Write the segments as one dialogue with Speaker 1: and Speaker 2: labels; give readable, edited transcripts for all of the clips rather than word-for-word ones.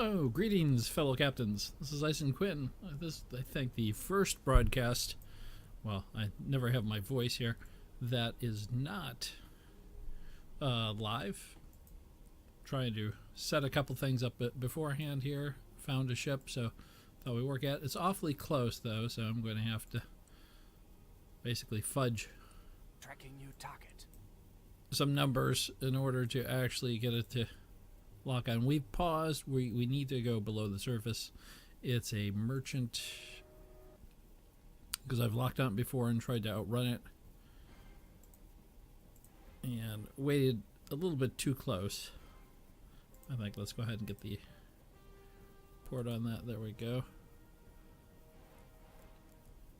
Speaker 1: Hello, greetings, fellow captains. This is Ice and Quinn. This is, I think, the first broadcast. Well, I never have my voice here. That is not live. Trying to set a couple things up beforehand here. Found a ship, so thought we'd work at. It's awfully close though, so I'm going to have to basically fudge
Speaker 2: Tracking new target.
Speaker 1: some numbers in order to actually get it to lock on. We've paused. We need to go below the surface. It's a merchant because I've locked on before and tried to outrun it and waited a little bit too close. I think let's go ahead and get the port on that. There we go.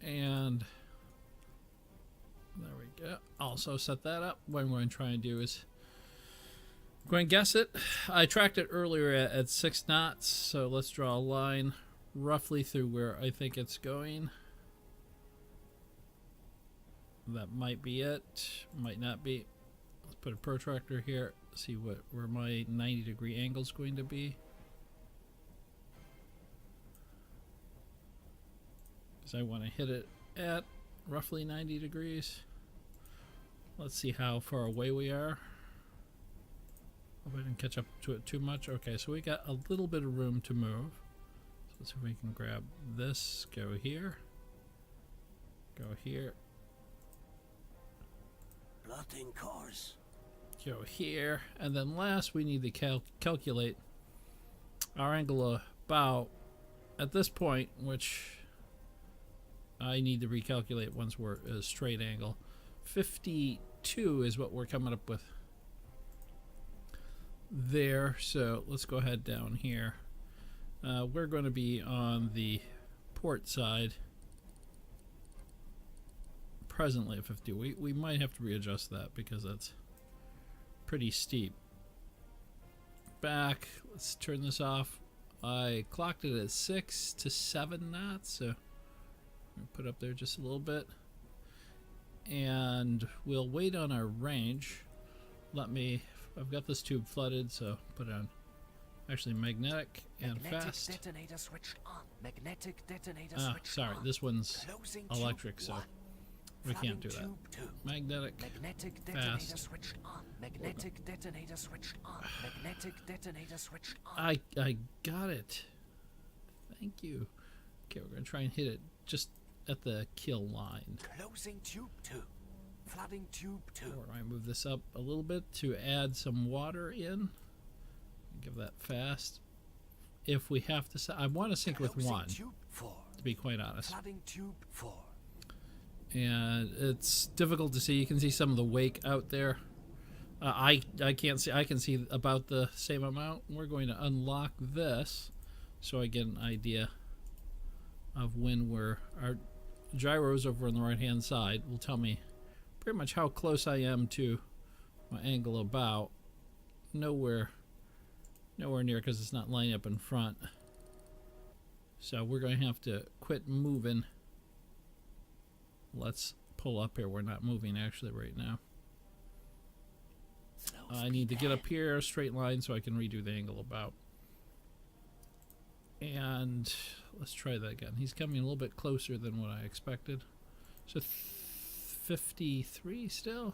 Speaker 1: And there we go. Also set that up. What I'm going to try and do is go and guess it. I tracked it earlier at 6 knots, so let's draw a line roughly through where I think it's going. That might be it. Might not be. Let's put a protractor here. See where my 90-degree angle is going to be. Because I want to hit it at roughly 90 degrees. Let's see how far away we are. Hope I didn't catch up to it too much. Okay, so we got a little bit of room to move. So let's see if we can grab this. Go here. Go here.
Speaker 2: Plotting course.
Speaker 1: Go here. And then last, we need to calculate our angle about at this point, which I need to recalculate once we're at a straight angle. 52 is what we're coming up with there. So let's go ahead down here. We're going to be on the port side presently at 50. We might have to readjust that because that's pretty steep. Back, let's turn this off. I clocked it at 6 to 7 knots, so I'll put up there just a little bit. And we'll wait on our range. I've got this tube flooded, so put it on actually magnetic and fast.
Speaker 2: Detonator switched on. Magnetic detonator switched
Speaker 1: sorry,
Speaker 2: on.
Speaker 1: this one's
Speaker 2: Closing
Speaker 1: electric, so we can't do that.
Speaker 2: Tube 2.
Speaker 1: Magnetic
Speaker 2: Detonator
Speaker 1: fast.
Speaker 2: Switched on. Magnetic detonator switched on. Magnetic detonator switched on.
Speaker 1: I got it. Thank you. Okay, we're going to try and hit it just at the kill line.
Speaker 2: Closing tube 2. Flooding tube 2.
Speaker 1: Or I move this up a little bit to add some water in. Give that fast. If we have to, I want to sync with 1,
Speaker 2: Tube 4.
Speaker 1: to be quite honest.
Speaker 2: Flooding tube 4.
Speaker 1: And it's difficult to see. You can see some of the wake out there. I can't see. I can see about the same amount. We're going to unlock this so I get an idea of when our gyros over on the right hand side will tell me pretty much how close I am to my angle about. Nowhere near because it's not lining up in front. So we're going to have to quit moving. Let's pull up here. We're not moving actually right now. I need to get up here, straight line, so I can redo the angle about. And let's try that again. He's coming a little bit closer than what I expected. So 53 still?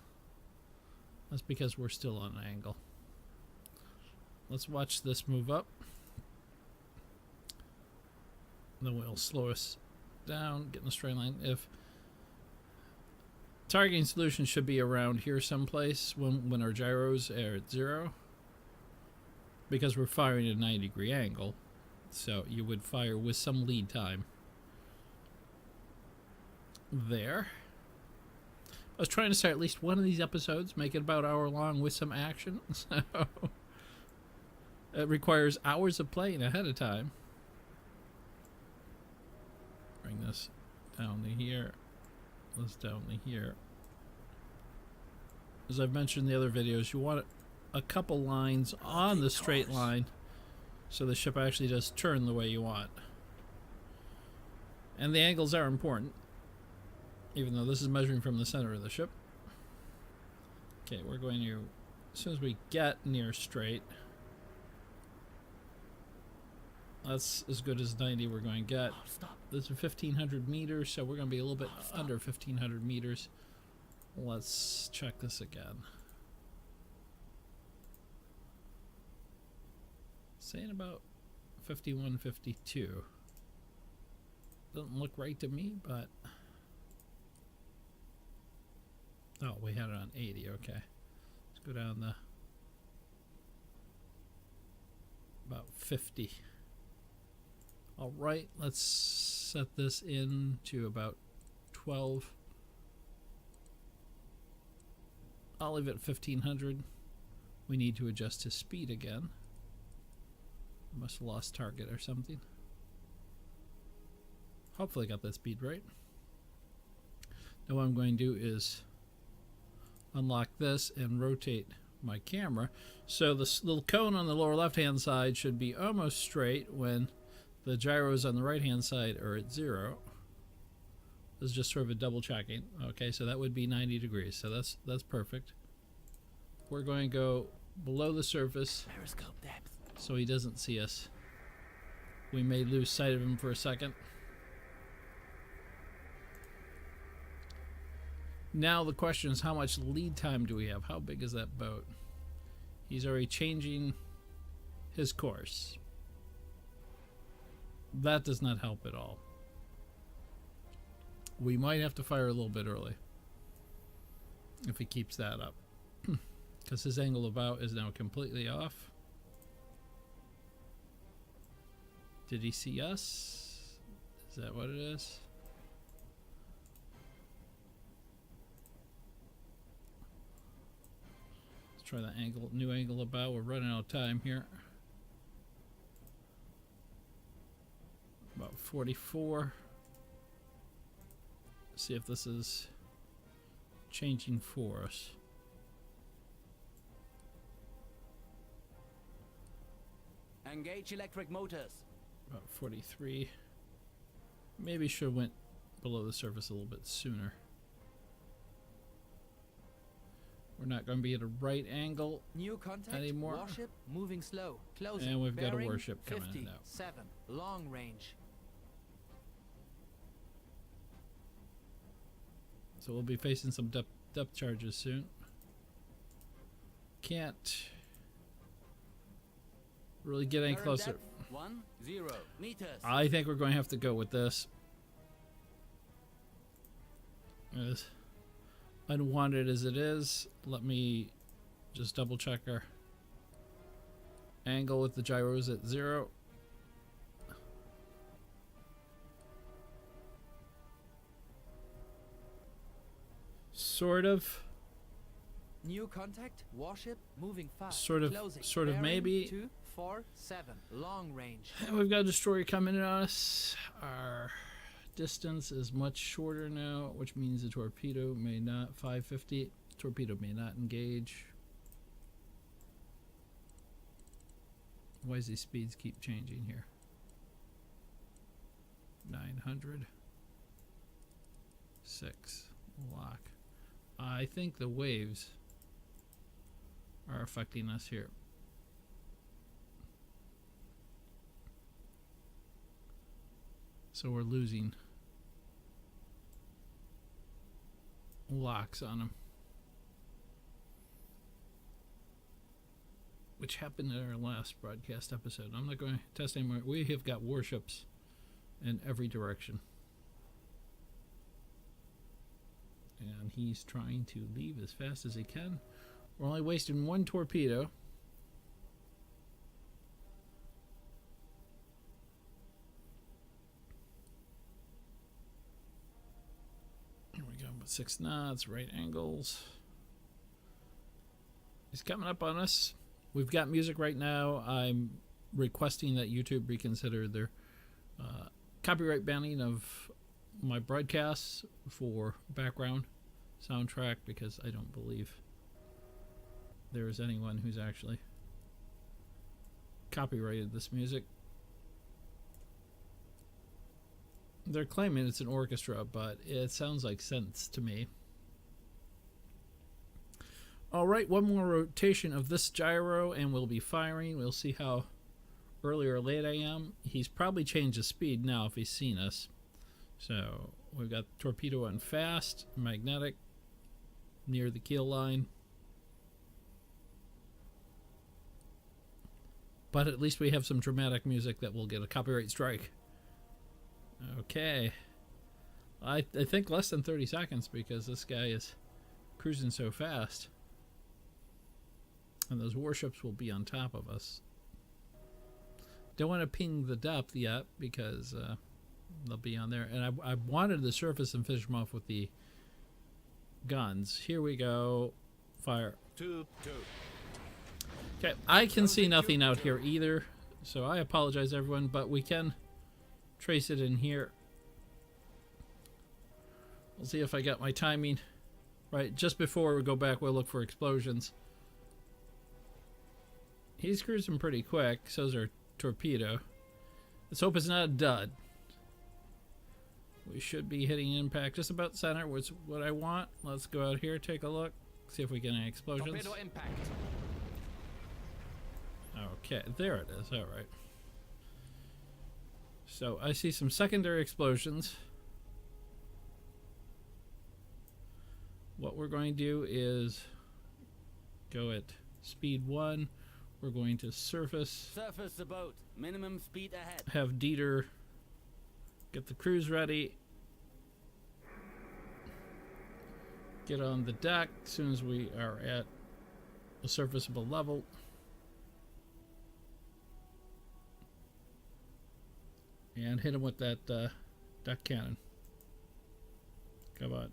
Speaker 1: That's because we're still on an angle. Let's watch this move up. Then we'll slow us down, get in a straight line. If targeting solution should be around here someplace when our gyros are at 0, because we're firing at a 90-degree angle, so you would fire with some lead time there. I was trying to start at least one of these episodes, make it about an hour long with some action, so it requires hours of playing ahead of time. Bring this down to here. This down to here. As I've mentioned in the other videos, you want a couple lines on the straight line so the ship actually does turn the way you want. And the angles are important, even though this is measuring from the center of the ship. Okay, we're going to, as soon as we get near straight, That's as good as 90 we're going to get.
Speaker 2: Oh, stop.
Speaker 1: This is 1,500 meters, so we're going to be a little bit under 1,500 meters. Let's check this again. Saying about 51, 52. Doesn't look right to me, but... Oh, we had it on 80, okay. Let's go down the... about 50. Alright, let's set this in to about 12. I'll leave it at 1,500. We need to adjust his speed again. Must have lost target or something. Hopefully got that speed right. Now what I'm going to do is unlock this and rotate my camera. So this little cone on the lower left hand side should be almost straight when the gyros on the right hand side are at 0. This is just sort of a double checking. Okay, so that would be 90 degrees. So that's perfect. We're going to go below the surface.
Speaker 2: Periscope depth.
Speaker 1: So he doesn't see us. We may lose sight of him for a second. Now the question is, how much lead time do we have? How big is that boat? He's already changing his course. That does not help at all. We might have to fire a little bit early if he keeps that up. Because his angle of bow is now completely off. Did he see us? Is that what it is? Let's try the angle, new angle of bow. We're running out of time here. About 44. See if this is changing for us.
Speaker 2: Engage electric motors.
Speaker 1: About 43. Maybe should have went below the surface a little bit sooner. We're not going to be at a right angle
Speaker 2: New contact.
Speaker 1: anymore.
Speaker 2: Warship moving slow. Closing.
Speaker 1: And we've got a
Speaker 2: Bearing
Speaker 1: warship coming in now.
Speaker 2: 57. Long range.
Speaker 1: So we'll be facing some depth charges soon. Can't really get any
Speaker 2: Current
Speaker 1: closer.
Speaker 2: depth, 10 meters.
Speaker 1: I think we're going to have to go with this. As unwanted as it is, let me just double check our angle with the gyros at 0. Sort of.
Speaker 2: New contact. Warship moving fast.
Speaker 1: Sort of-
Speaker 2: Closing.
Speaker 1: sort of
Speaker 2: Bearing
Speaker 1: maybe.
Speaker 2: 247. Long range.
Speaker 1: And we've got a destroyer coming in on us. Our distance is much shorter now, which means the torpedo may not, 550, torpedo may not engage. Why does these speeds keep changing here? 900. 6. Lock. I think the waves are affecting us here. So we're losing locks on them, which happened in our last broadcast episode. I'm not going to test anymore. We have got warships in every direction, and he's trying to leave as fast as he can. We're only wasting one torpedo. Here we go, with 6 knots, right angles. He's coming up on us. We've got music right now. I'm requesting that YouTube reconsider their copyright banning of my broadcasts for background soundtrack, because I don't believe there is anyone who's actually copyrighted this music. They're claiming it's an orchestra, but it sounds like synths to me. Alright, one more rotation of this gyro and we'll be firing. We'll see how early or late I am. He's probably changed his speed now if he's seen us. So we've got torpedo on fast, magnetic, near the keel line. But at least we have some dramatic music that will get a copyright strike. Okay. I think less than 30 seconds because this guy is cruising so fast. And those warships will be on top of us. Don't want to ping the depth yet because they'll be on there. And I wanted to surface and finish them off with the guns. Here we go. Fire.
Speaker 3: 2-2.
Speaker 1: Okay, I can see nothing out here either, so I apologize everyone, but we can trace it in here. We'll see if I got my timing right. Just before we go back, we'll look for explosions. He's cruising pretty quick, so's our torpedo. Let's hope it's not a dud. We should be hitting impact just about center, which is what I want. Let's go out here, take a look, see if we get any explosions.
Speaker 2: Torpedo impact.
Speaker 1: Okay, there it is. All right. So I see some secondary explosions. What we're going to do is go at speed 1. We're going to surface.
Speaker 3: Surface the boat. Minimum speed ahead.
Speaker 1: Have Dieter get the crews ready. Get on the deck as soon as we are at a surfaceable level. And hit him with that duck cannon. Come on.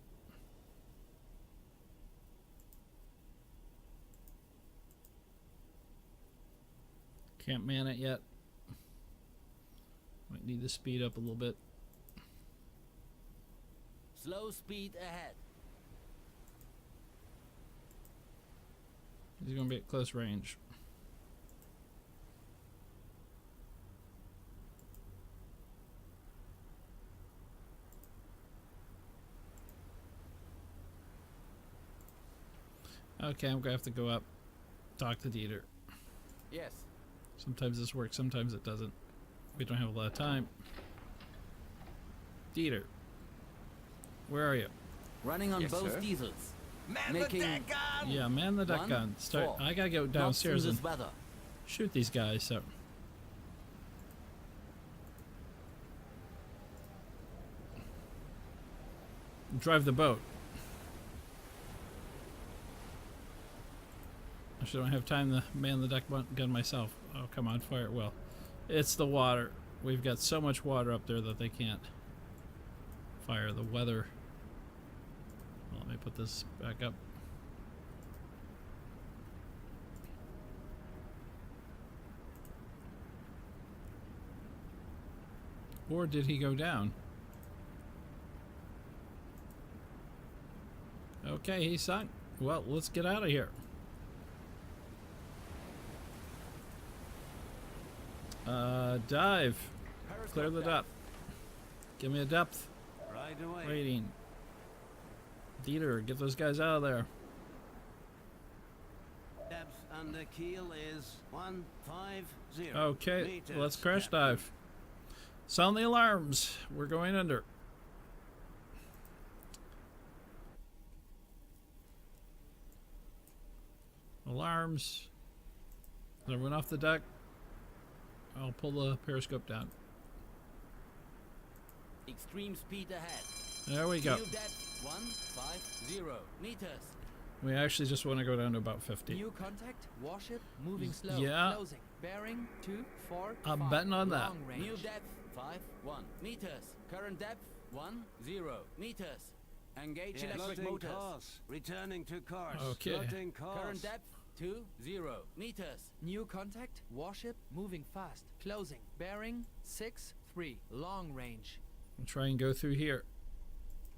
Speaker 1: Can't man it yet. Might need to speed up a little bit.
Speaker 3: Slow speed ahead.
Speaker 1: He's going to be at close range. Okay, I'm going to have to go up, talk to Dieter.
Speaker 3: Yes.
Speaker 1: Sometimes this works, sometimes it doesn't. We don't have a lot of time. Dieter, where are you?
Speaker 3: Running on
Speaker 2: Yes,
Speaker 3: both
Speaker 2: sir.
Speaker 3: diesels.
Speaker 2: Man
Speaker 3: Making
Speaker 2: the deck gun!
Speaker 1: Yeah, man the duck
Speaker 3: 1,
Speaker 1: gun. Start.
Speaker 3: 4.
Speaker 1: I gotta go
Speaker 3: Not
Speaker 1: downstairs
Speaker 3: through
Speaker 1: and
Speaker 3: this weather.
Speaker 1: shoot these guys. So drive the boat. I don't have time to man the duck gun myself. Oh, come on, fire it well. It's the water. We've got so much water up there that they can't fire the weather. Well, let me put this back up. Or did he go down? Okay, he sunk. Well, let's get out of here. Dive. Clear the depth. Give me a depth
Speaker 3: Right away.
Speaker 1: rating. Dieter, get those guys out of there.
Speaker 3: Depth under keel is 150.
Speaker 1: Okay,
Speaker 3: meters,
Speaker 1: let's crash
Speaker 3: Captain.
Speaker 1: dive. Sound the alarms. We're going under. Alarms. Is everyone off the deck? I'll pull the periscope down.
Speaker 3: Extreme speed ahead.
Speaker 1: There we go.
Speaker 3: New depth 150 meters.
Speaker 1: We actually just want to go down to about 50.
Speaker 4: New contact, warship, moving slow,
Speaker 1: Yeah.
Speaker 4: closing, bearing 245.
Speaker 1: I'm betting on that.
Speaker 4: long range.
Speaker 3: New depth 51 meters. Current depth 10 meters. Engage electric motors.
Speaker 5: Course. Returning to course.
Speaker 1: Okay.
Speaker 5: Plotting course.
Speaker 3: Current depth 20 meters.
Speaker 4: New contact, warship, moving fast, closing, bearing 63, long range.
Speaker 1: We'll try and go through here.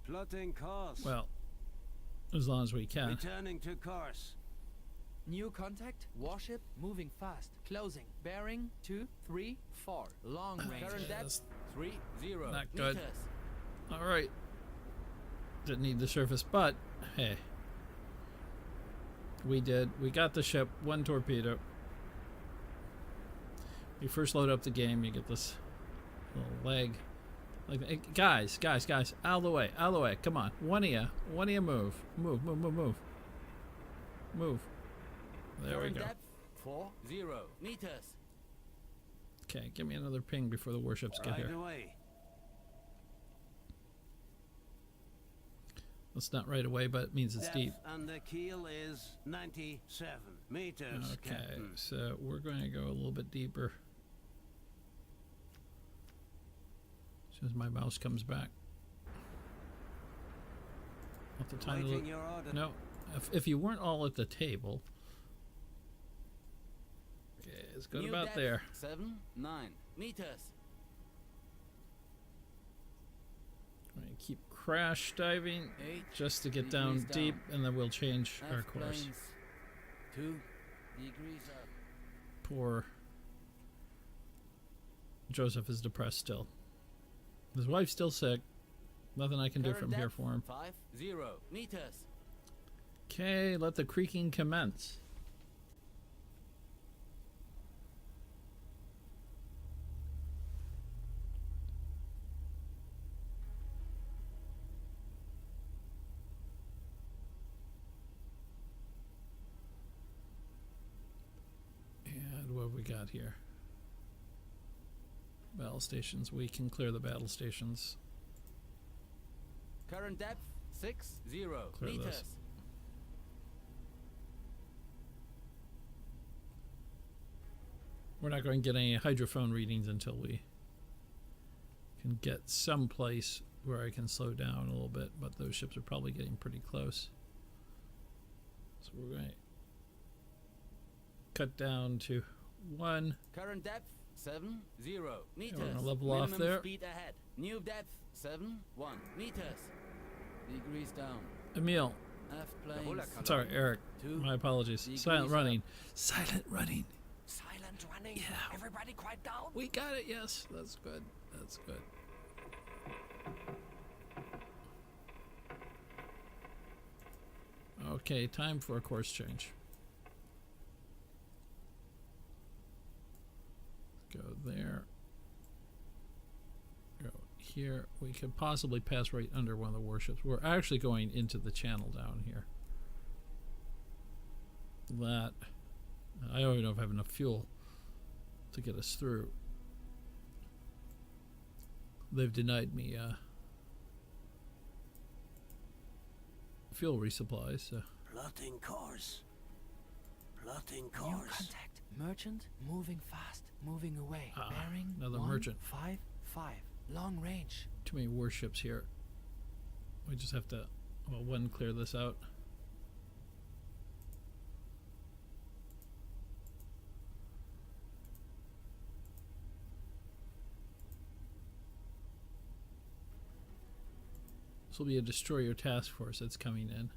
Speaker 5: Plotting course.
Speaker 1: Well, as long as we can.
Speaker 5: Returning to course.
Speaker 4: New contact, warship, moving fast, closing, bearing 234, long range.
Speaker 3: Current depth 30
Speaker 1: Not good.
Speaker 3: meters.
Speaker 1: All right. Didn't need the surface, but hey, we did. We got the ship. One torpedo. You first load up the game, you get this little leg. Like, hey, guys, out of the way, come on. One of you move. Move. There we
Speaker 3: Current
Speaker 1: go.
Speaker 3: depth 40 meters.
Speaker 1: Okay, give me another ping before the warships get
Speaker 5: Right
Speaker 1: here.
Speaker 5: away.
Speaker 1: It's not right away, but it means it's
Speaker 5: Depth
Speaker 1: deep.
Speaker 5: under keel is 97 meters,
Speaker 1: Okay,
Speaker 5: Captain.
Speaker 1: so we're going to go a little bit deeper. As soon as my mouse comes back. Not the time to
Speaker 5: Waiting
Speaker 1: look.
Speaker 5: your order.
Speaker 1: No, if you weren't all at the table. Okay, it's good
Speaker 3: New
Speaker 1: about
Speaker 3: depth,
Speaker 1: there.
Speaker 3: 9 meters.
Speaker 1: We're going to keep crash diving
Speaker 3: 8
Speaker 1: just to get down
Speaker 3: degrees
Speaker 1: deep,
Speaker 3: down.
Speaker 1: and then we'll change our
Speaker 3: F
Speaker 1: course.
Speaker 3: planes 2 degrees up.
Speaker 1: Poor Joseph is depressed still. His wife's still sick. Nothing I can do
Speaker 3: Current
Speaker 1: from here
Speaker 3: depth,
Speaker 1: for him.
Speaker 3: 50 meters.
Speaker 1: Okay, let the creaking commence. And what have we got here? Battle stations. We can clear the battle stations.
Speaker 3: Current depth 60
Speaker 1: Clear
Speaker 3: meters.
Speaker 1: this. We're not going to get any hydrophone readings until we can get some place where I can slow down a little bit, but those ships are probably getting pretty close. So we're going to cut down to 1.
Speaker 3: Current depth 70 meters.
Speaker 1: gonna level off
Speaker 3: Minimum
Speaker 1: there.
Speaker 3: speed ahead. New depth 71 meters. Degrees down.
Speaker 1: Emil,
Speaker 3: F planes.
Speaker 1: sorry, Eric,
Speaker 3: 2
Speaker 1: my apologies.
Speaker 3: degrees
Speaker 1: Silent
Speaker 3: up.
Speaker 1: running. Silent running.
Speaker 2: Silent running.
Speaker 1: Yeah.
Speaker 2: Everybody quiet down.
Speaker 1: We got it, yes. That's good. That's good. Okay, time for a course change. Go there. Go here. We could possibly pass right under one of the warships. We're actually going into the channel down here. That. I don't even know if I have enough fuel to get us through. They've denied me fuel resupplies. So.
Speaker 5: Plotting course. Plotting
Speaker 4: New
Speaker 5: course.
Speaker 4: contact. Merchant moving fast, moving away.
Speaker 1: Ah,
Speaker 4: Bearing
Speaker 1: another merchant.
Speaker 4: 155. Long range.
Speaker 1: Too many warships here. We just have to, well, one, clear this out. This will be a destroyer task force that's coming in.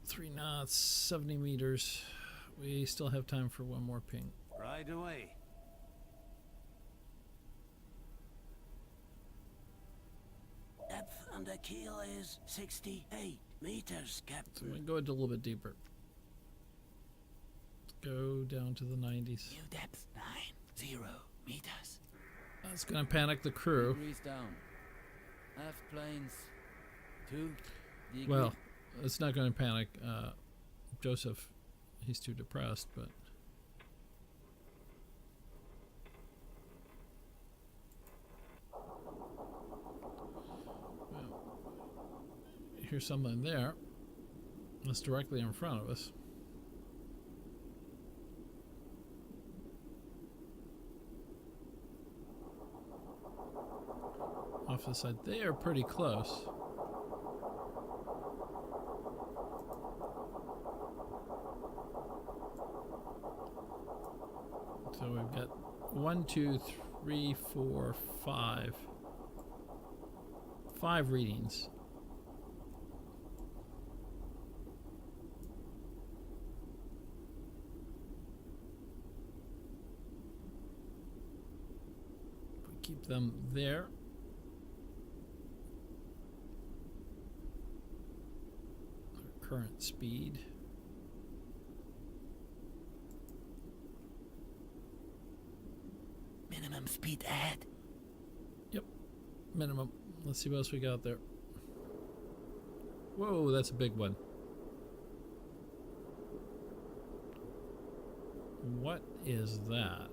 Speaker 1: Three knots, 70 meters. We still have time for one more ping.
Speaker 5: Right away. Depth under keel is 68 meters,
Speaker 1: So
Speaker 5: Captain.
Speaker 1: we go a little bit deeper. Go down to the 90s.
Speaker 3: New depth 90 meters.
Speaker 1: That's going to panic the crew.
Speaker 3: Degrees down. F planes 2 degrees.
Speaker 1: Well, it's not going to panic Joseph. He's too depressed, but well, here's something there that's directly in front of us. Off the side, they are pretty close. So we've got 1, 2, 3, 4, 5. 5 readings. If we keep them there. Our current speed.
Speaker 5: Minimum speed ahead.
Speaker 1: Yep, minimum. Let's see what else we got there. Whoa, that's a big one. What is that?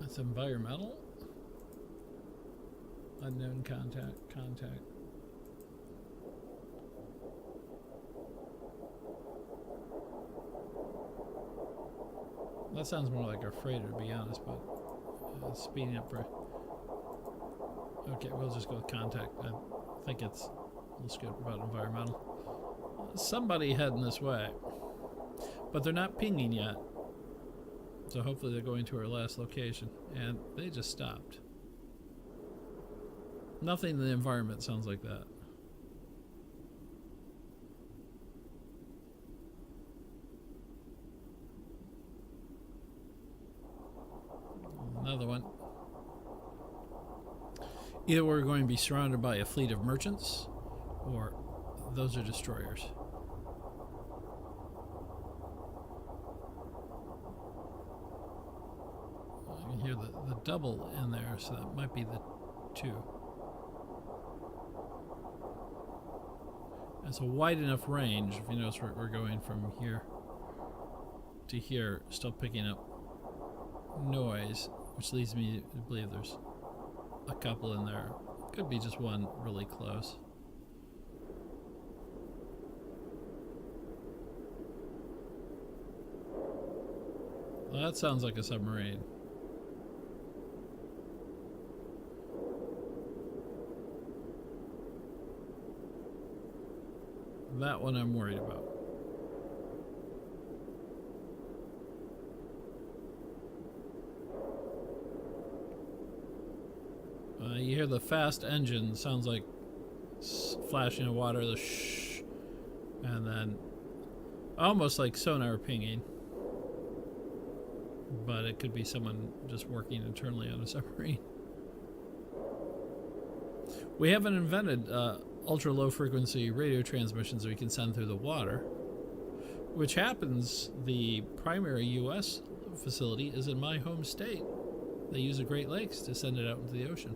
Speaker 1: That's environmental? Unknown contact. That sounds more like a freighter, to be honest, but speeding up for... Okay, we'll just go with contact. I think it's... Let's go about environmental. Somebody heading this way. But they're not pinging yet. So hopefully they're going to our last location. And they just stopped. Nothing in the environment sounds like that. Another one. Either we're going to be surrounded by a fleet of merchants, or those are destroyers. I can hear the double in there, so that might be the two. It's a wide enough range. If you notice, we're going from here to here, still picking up noise, which leads me to believe there's a couple in there. Could be just one really close. Well, that sounds like a submarine. That one I'm worried about. You hear the fast engine, sounds like flashing of water, the shh, and then almost like sonar pinging. But it could be someone just working internally on a submarine. We haven't invented ultra low frequency radio transmissions that we can send through the water, which happens, the primary US facility is in my home state. They use the Great Lakes to send it out into the ocean.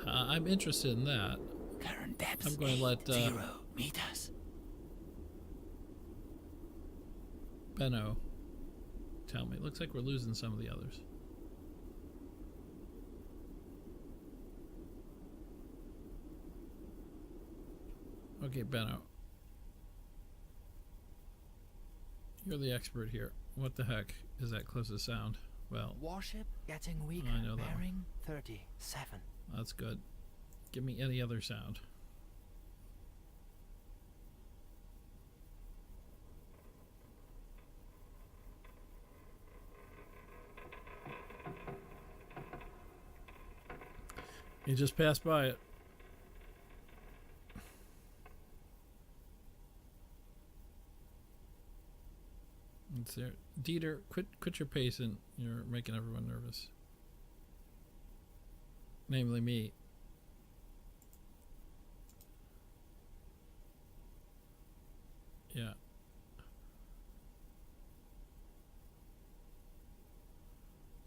Speaker 1: I'm interested in that.
Speaker 5: Current depth.
Speaker 1: I'm going to let
Speaker 5: 0 meters.
Speaker 1: Benno tell me. Looks like we're losing some of the others. Okay, Benno. You're the expert here. What the heck is that closest sound? Well,
Speaker 4: Warship getting weaker.
Speaker 1: I know that one.
Speaker 4: Bearing 37.
Speaker 1: That's good. Give me any other sound. You just passed by it. It's there. Dieter, quit your pacing. You're making everyone nervous. Namely me. Yeah.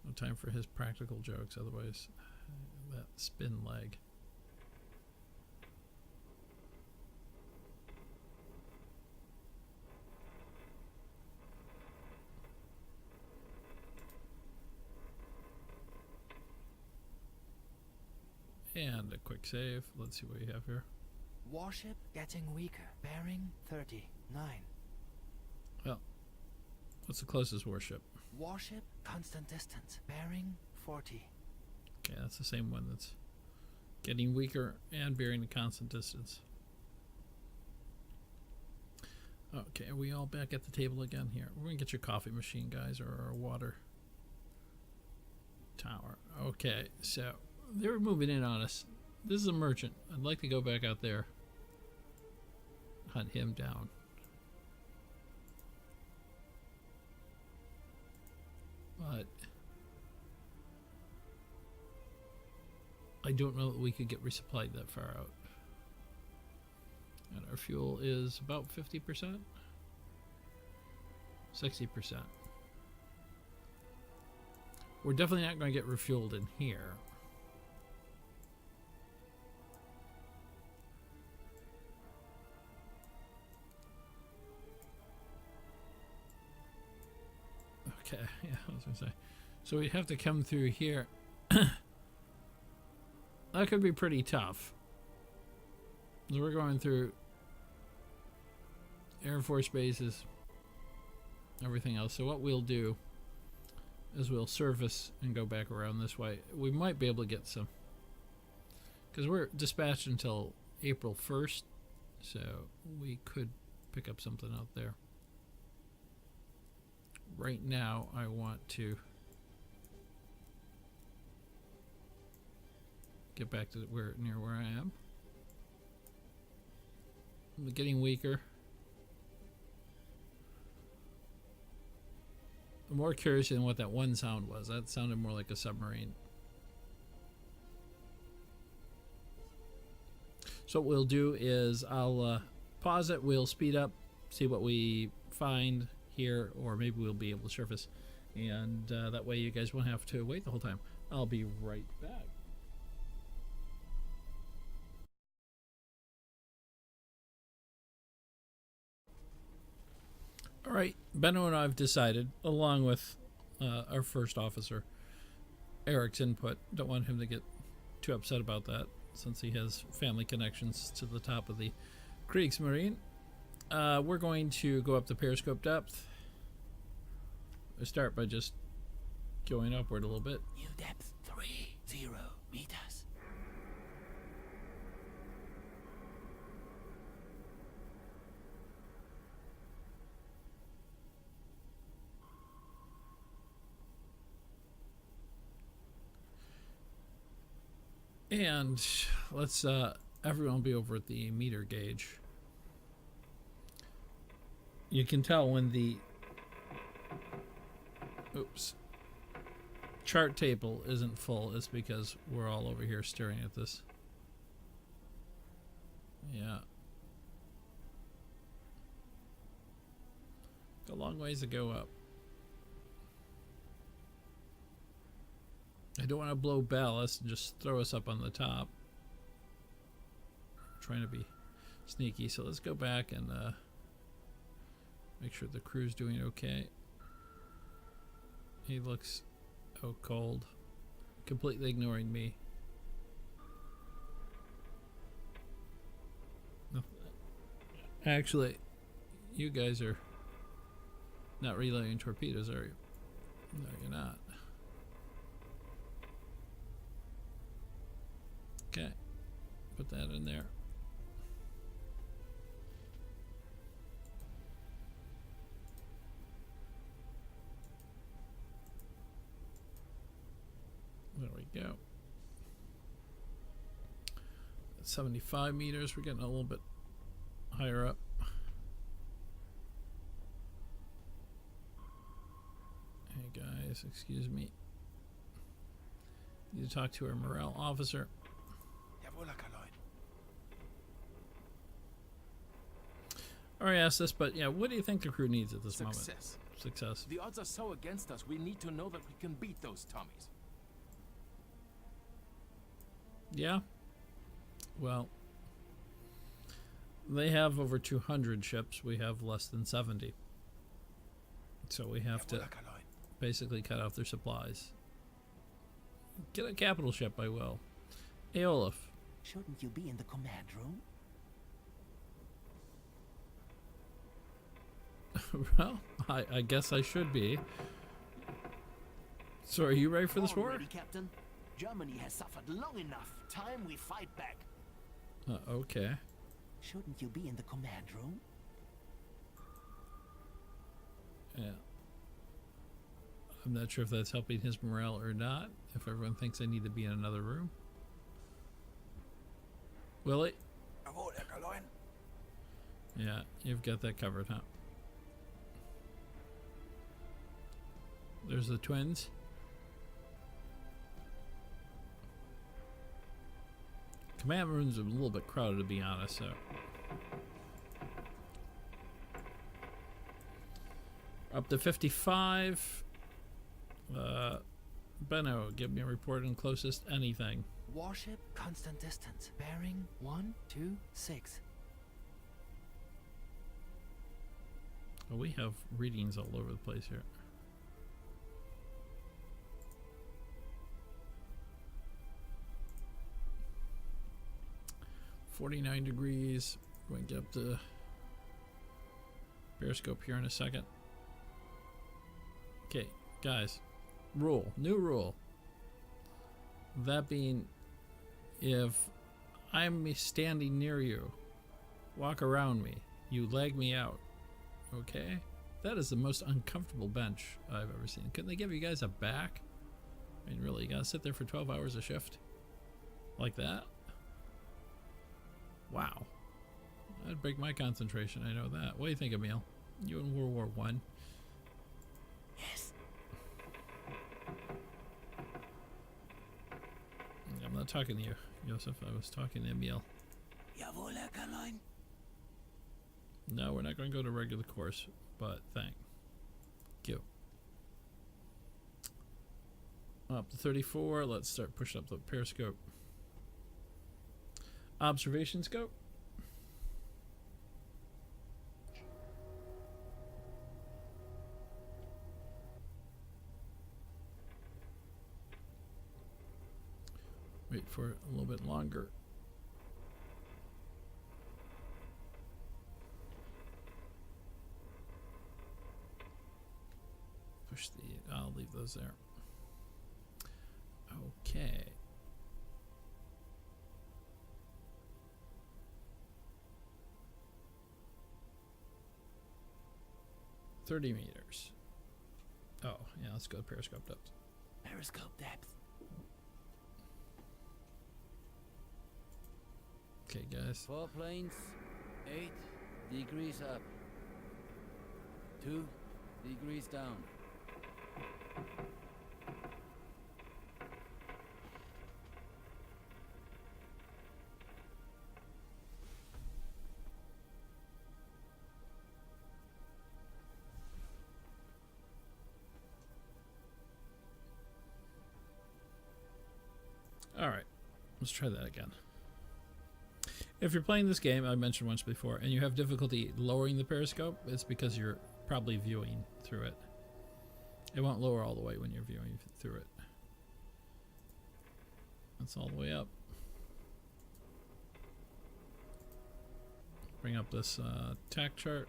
Speaker 1: No time for his practical jokes, otherwise that spin leg. And a quick save. Let's see what we have here.
Speaker 4: Warship getting weaker. Bearing 39.
Speaker 1: Well, what's the closest warship?
Speaker 4: Warship constant distance. Bearing 40.
Speaker 1: Okay, that's the same one that's getting weaker and bearing a constant distance. Okay, are we all back at the table again here? We're going to get your coffee machine, guys, or our water tower. Okay, so they were moving in on us. This is a merchant. I'd like to go back out there, hunt him down. but I don't know that we could get resupplied that far out. And our fuel is about 50%, 60%. We're definitely not going to get refueled in here. Okay, yeah, I was gonna say. So we have to come through here. That could be pretty tough. So we're going through Air Force bases, everything else. So what we'll do is we'll surface and go back around this way. We might be able to get some, because we're dispatched until April 1st, so we could pick up something out there. Right now, I want to get back to near where I am. I'm getting weaker. I'm more curious in what that one sound was. That sounded more like a submarine. So what we'll do is I'll pause it. We'll speed up, see what we find here, or maybe we'll be able to surface, and that way you guys won't have to wait the whole time. I'll be right back. All right, Benno and I have decided, along with our first officer, Eric's input. Don't want him to get too upset about that, since he has family connections to the top of the Kriegsmarine. We're going to go up the periscope depth. I start by just going upward a little bit.
Speaker 5: New depth 30 meters.
Speaker 1: And let's everyone be over at the meter gauge. You can tell when the chart table isn't full, it's because we're all over here staring at this. Yeah. A long ways to go up. I don't want to blow ballast and just throw us up on the top. I'm trying to be sneaky, so let's go back and make sure the crew's doing okay. He looks cold, completely ignoring me. No. Actually, you guys are not relaying torpedoes, are you? No, you're not. Okay, put that in there. There we go. At 75 meters, we're getting a little bit higher up. Hey guys, excuse me. Need to talk to our morale officer. I already asked this, but yeah, what do you think the crew needs at this moment? Success.
Speaker 2: The odds are so against us, we need to know that we can beat those Tommies.
Speaker 1: Yeah. Well, they have over 200 ships. We have less than 70. So we have to basically cut off their supplies. Get a capital ship, I will. Hey, Olaf.
Speaker 5: Shouldn't you be in the command room?
Speaker 1: Well, I guess I should be. So are you ready for this war?
Speaker 5: Already, Captain. Germany has suffered long enough. Time we fight back.
Speaker 1: Okay.
Speaker 5: Shouldn't you be in the command room?
Speaker 1: Yeah. I'm not sure if that's helping his morale or not. If everyone thinks I need to be in another room. Willie? Yeah, you've got that covered, huh? There's the twins. Command room's a little bit crowded, to be honest, so. Up to 55. Benno, give me a report on closest anything.
Speaker 4: Warship, constant distance. Bearing 126.
Speaker 1: Oh, we have readings all over the place here. .49 degrees. We're going to get up to periscope here in a second. Okay, guys. New rule. That being, if I'm standing near you, walk around me, you leg me out. Okay? That is the most uncomfortable bench I've ever seen. Couldn't they give you guys a back? I mean, really, you gotta sit there for 12 hours a shift? Like that? Wow. That'd break my concentration, I know that. What do you think, Emil? You in World War One?
Speaker 5: Yes.
Speaker 1: I'm not talking to you, Joseph. I was talking to Emil.
Speaker 5: Jawohl, Herr Carline.
Speaker 1: No, we're not going to go to regular course, but thank you. Up to 34. Let's start pushing up the periscope. Observation scope. Wait for it a little bit longer. Push the, I'll leave those there. Okay. .30 meters. Oh, yeah, let's go periscope depth.
Speaker 5: Periscope depth.
Speaker 1: Okay, guys.
Speaker 3: 4 planes, 8 degrees up, 2 degrees down.
Speaker 1: All right, let's try that again. If you're playing this game, I mentioned once before, and you have difficulty lowering the periscope, it's because you're probably viewing through it. It won't lower all the way when you're viewing through it. That's all the way up. Bring up this tack chart.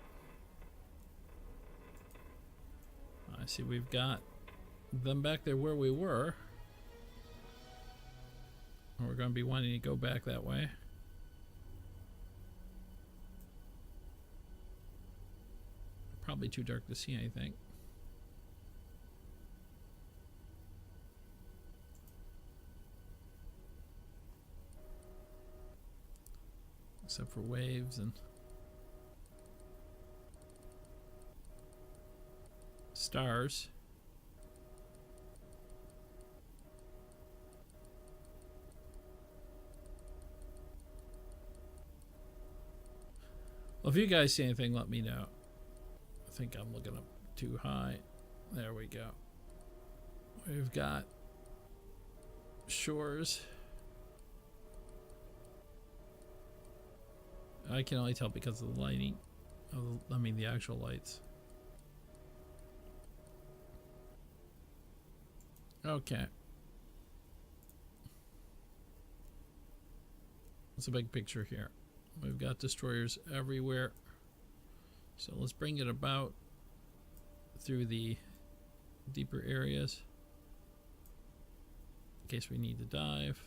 Speaker 1: I see we've got them back there where we were. We're going to be wanting to go back that way. Probably too dark to see anything. Except for waves and stars. Well, if you guys see anything, let me know. I think I'm looking up too high. There we go. We've got shores. I can only tell because of the lighting. I mean the actual lights. Okay. It's a big picture here. We've got destroyers everywhere. So let's bring it about through the deeper areas in case we need to dive.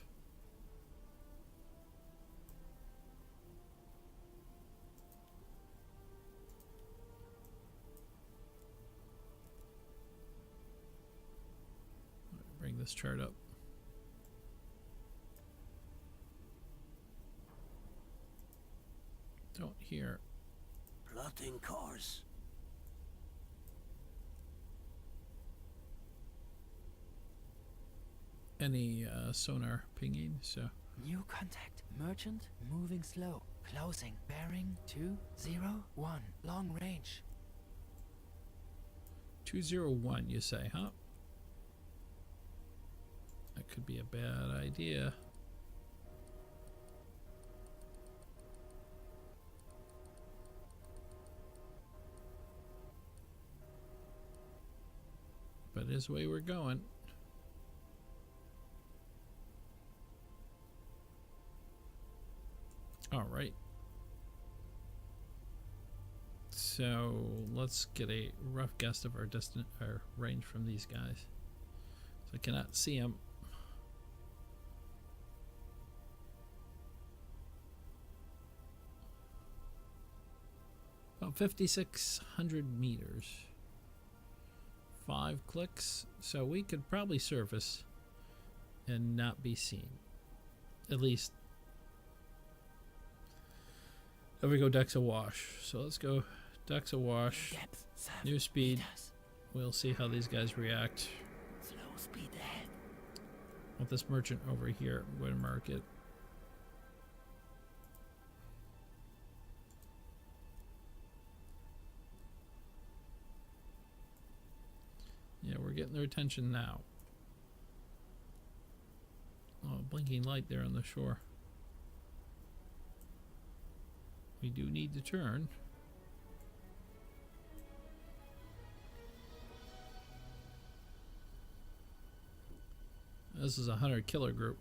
Speaker 1: Bring this chart up. Don't hear.
Speaker 5: Plotting course.
Speaker 1: any sonar pinging, so
Speaker 4: New contact. Merchant moving slow. Closing. Bearing 201. Long range.
Speaker 1: 201 you say, huh? That could be a bad idea. But it is the way we're going. All right. So let's get a rough guess of our range from these guys. So I cannot see them. About 5,600 meters. 5 clicks, so we could probably surface and not be seen. At least if we go decks awash. So let's go decks awash.
Speaker 4: Depth. 7
Speaker 1: New speed.
Speaker 4: meters.
Speaker 1: We'll see how these guys react.
Speaker 4: Slow speed ahead.
Speaker 1: With this merchant over here, I'm going to mark it. Yeah, we're getting their attention now. Oh, blinking light there on the shore. We do need to turn. This is a hunter killer group.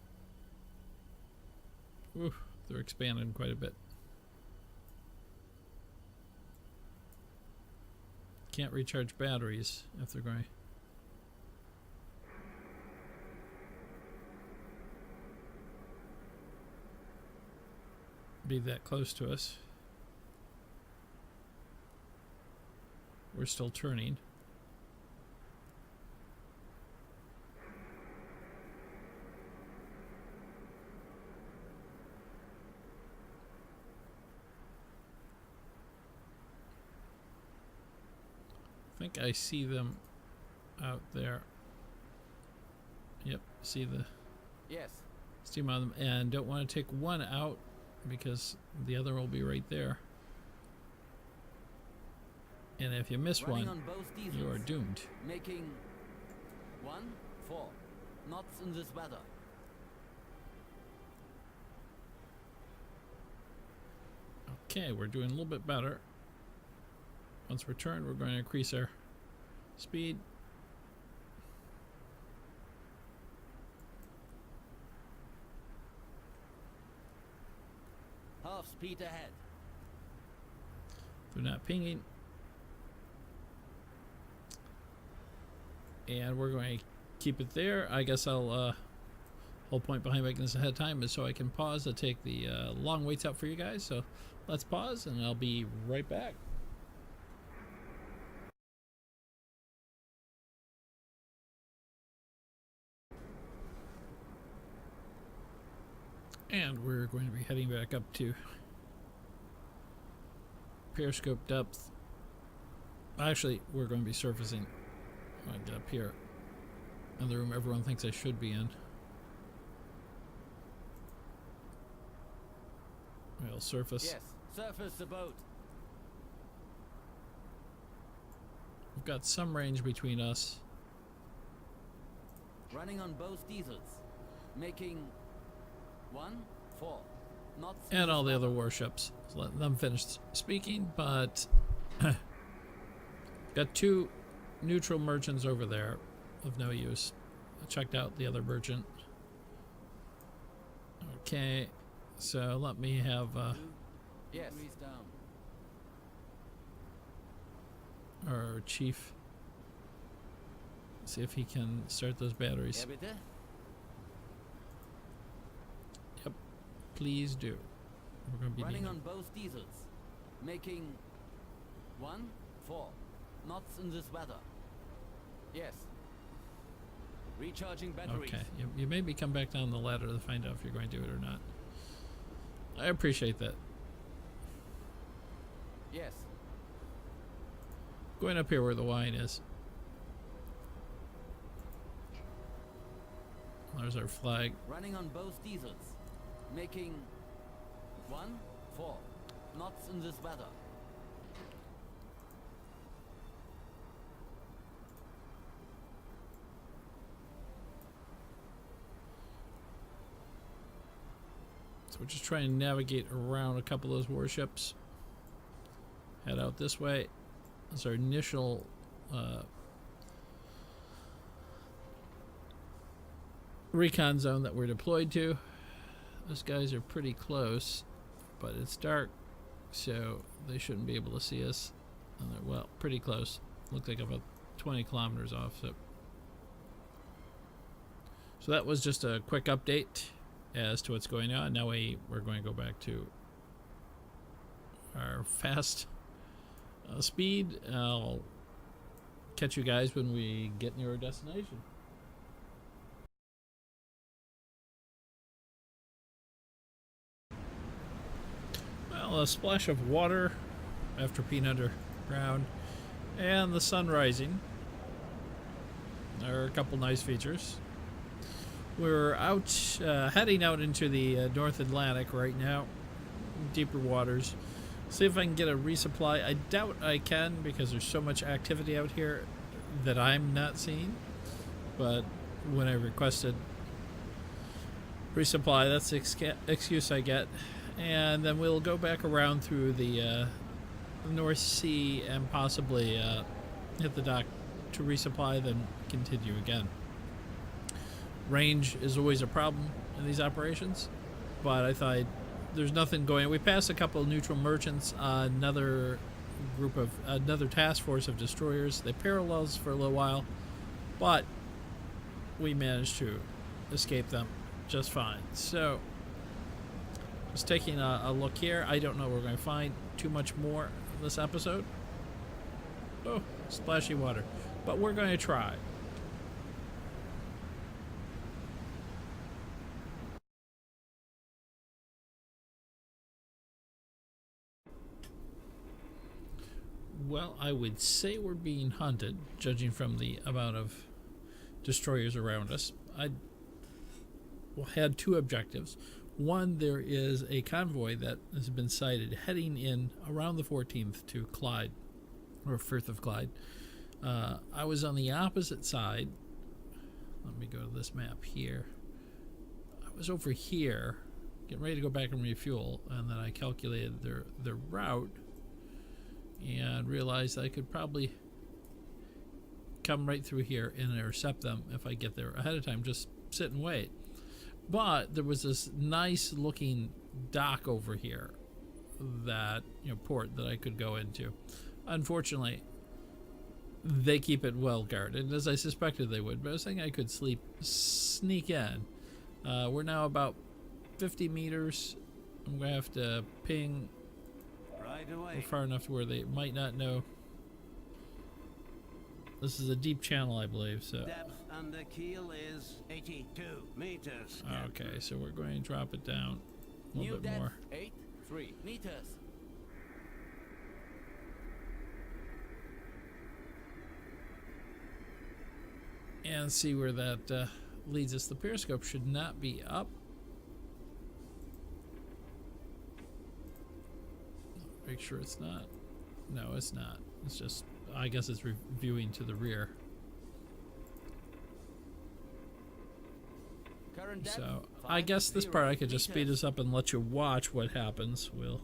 Speaker 1: Ooh, they're expanding quite a bit. Can't recharge batteries if they're going. Be that close to us. We're still turning. I think I see them out there. Yep, see the
Speaker 3: Yes.
Speaker 1: steam on them, and don't want to take one out because the other will be right there. And if you miss
Speaker 3: Running
Speaker 1: one,
Speaker 3: on both diesels.
Speaker 1: you are doomed.
Speaker 3: Making 1-4 knots in this weather.
Speaker 1: Okay, we're doing a little bit better. Once we're turned, we're going to increase our speed.
Speaker 3: Half speed ahead.
Speaker 1: They're not pinging. And we're going to keep it there. I guess I'll whole point behind making this ahead of time is so I can pause to take the long waits out for you guys. So let's pause and I'll be right back. And we're going to be heading back up to periscope depth. Actually, we're going to be surfacing like up here in the room everyone thinks I should be in. We'll surface.
Speaker 3: Yes, surface the boat.
Speaker 1: We've got some range between us.
Speaker 3: Running on both diesels. Making 1-4 knots. in
Speaker 1: And
Speaker 3: this
Speaker 1: all the
Speaker 3: weather.
Speaker 1: other warships. So let them finish speaking, but got 2 neutral merchants over there of no use. I checked out the other merchant. Okay, so let me have
Speaker 3: Yes.
Speaker 2: Degrees down.
Speaker 1: our chief see if he can start those batteries.
Speaker 3: Ja, bitte?
Speaker 1: Yep, please do. We're going to be
Speaker 3: Running
Speaker 1: needing.
Speaker 3: on both diesels. Making 1-4 knots in this weather. Yes. Recharging batteries.
Speaker 1: Okay, you maybe come back down the ladder to find out if you're going to do it or not. I appreciate that.
Speaker 3: Yes.
Speaker 1: Going up here where the wine is. There's our flag.
Speaker 3: Running on both diesels. Making 4 knots in this weather.
Speaker 1: So we're just trying to navigate around a couple of those warships. Head out this way. That's our initial recon zone that we're deployed to. Those guys are pretty close, but it's dark, so they shouldn't be able to see us. And they're, well, pretty close. Look like about 20 kilometers off. So that was just a quick update as to what's going on. Now we're going to go back to our fast speed. I'll catch you guys when we get near our destination. Well, a splash of water after being underground and the sun rising are a couple nice features. We're out heading out into the North Atlantic right now, deeper waters. See if I can get a resupply. I doubt I can because there's so much activity out here that I'm not seeing. But when I requested resupply, that's the excuse I get. And then we'll go back around through the North Sea and possibly hit the dock to resupply, then continue again. Range is always a problem in these operations, but I thought there's nothing going. We passed a couple of neutral merchants, another task force of destroyers. They paralleled us for a little while, but we managed to escape them just fine. So just taking a look here. I don't know we're going to find too much more this episode. Oh, splashy water, but we're going to try. Well, I would say we're being hunted, judging from the amount of destroyers around us. I had two objectives. One, there is a convoy that has been sighted heading in around the 14th to Clyde, or Firth of Clyde. I was on the opposite side. Let me go to this map here. I was over here, getting ready to go back and refuel, and then I calculated their route and realized I could probably come right through here and intercept them if I get there ahead of time. Just sit and wait. But there was this nice looking dock over here, that port that I could go into. Unfortunately, they keep it well guarded, as I suspected they would, but I was thinking I could sneak in. We're now about 50 meters. I'm gonna have to ping
Speaker 5: Right away.
Speaker 1: we're far enough to where they might not know. This is a deep channel, I believe, so.
Speaker 5: Depth under keel is 82 meters.
Speaker 1: Okay, so we're going to drop it down a
Speaker 3: New
Speaker 1: little bit
Speaker 3: depth
Speaker 1: more.
Speaker 3: 83 meters.
Speaker 1: And see where that leads us. The periscope should not be up. Make sure it's not. No, it's not. It's just, I guess it's reviewing to the rear.
Speaker 3: Current depth
Speaker 1: So I guess this
Speaker 3: 50
Speaker 1: part I could just speed
Speaker 3: meters.
Speaker 1: us up and let you watch what happens. We'll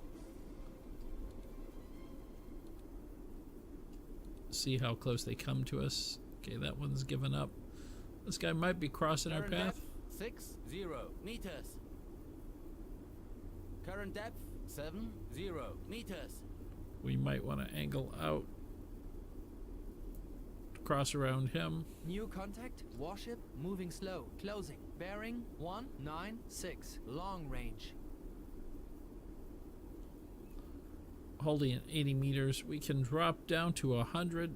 Speaker 1: see how close they come to us. Okay, that one's given up. This guy might be crossing our
Speaker 3: Current
Speaker 1: path.
Speaker 3: depth 60 meters. Current depth 70 meters.
Speaker 1: We might want to angle out, cross around him.
Speaker 4: New contact. Warship moving slow. Closing. Bearing 196. Long range.
Speaker 1: Holding at 80 meters. We can drop down to 100.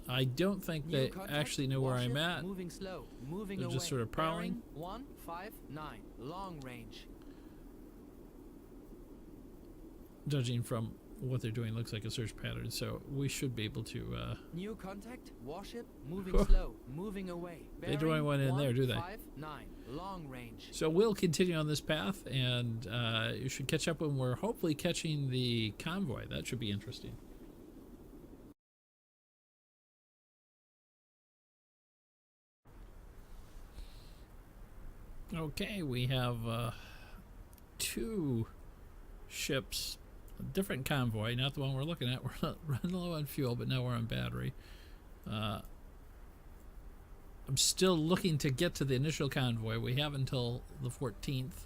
Speaker 1: I don't think
Speaker 4: New
Speaker 1: they
Speaker 4: contact.
Speaker 1: actually know where I'm
Speaker 4: Warship
Speaker 1: at.
Speaker 4: Moving slow. Moving
Speaker 1: They're
Speaker 4: away.
Speaker 1: just sort of prowling.
Speaker 4: Bearing 159. Long range.
Speaker 1: Judging from what they're doing looks like a search pattern, so we should be able to.
Speaker 4: New contact. Warship moving
Speaker 1: Whew.
Speaker 4: slow. Moving away.
Speaker 1: They don't have one in there, do they?
Speaker 4: 159. Long range.
Speaker 1: So we'll continue on this path, and you should catch up when we're hopefully catching the convoy. That should be interesting. Okay, we have 2 ships, a different convoy, not the one we're looking at. We're not running low on fuel, but now we're on battery. I'm still looking to get to the initial convoy. We have until the 14th.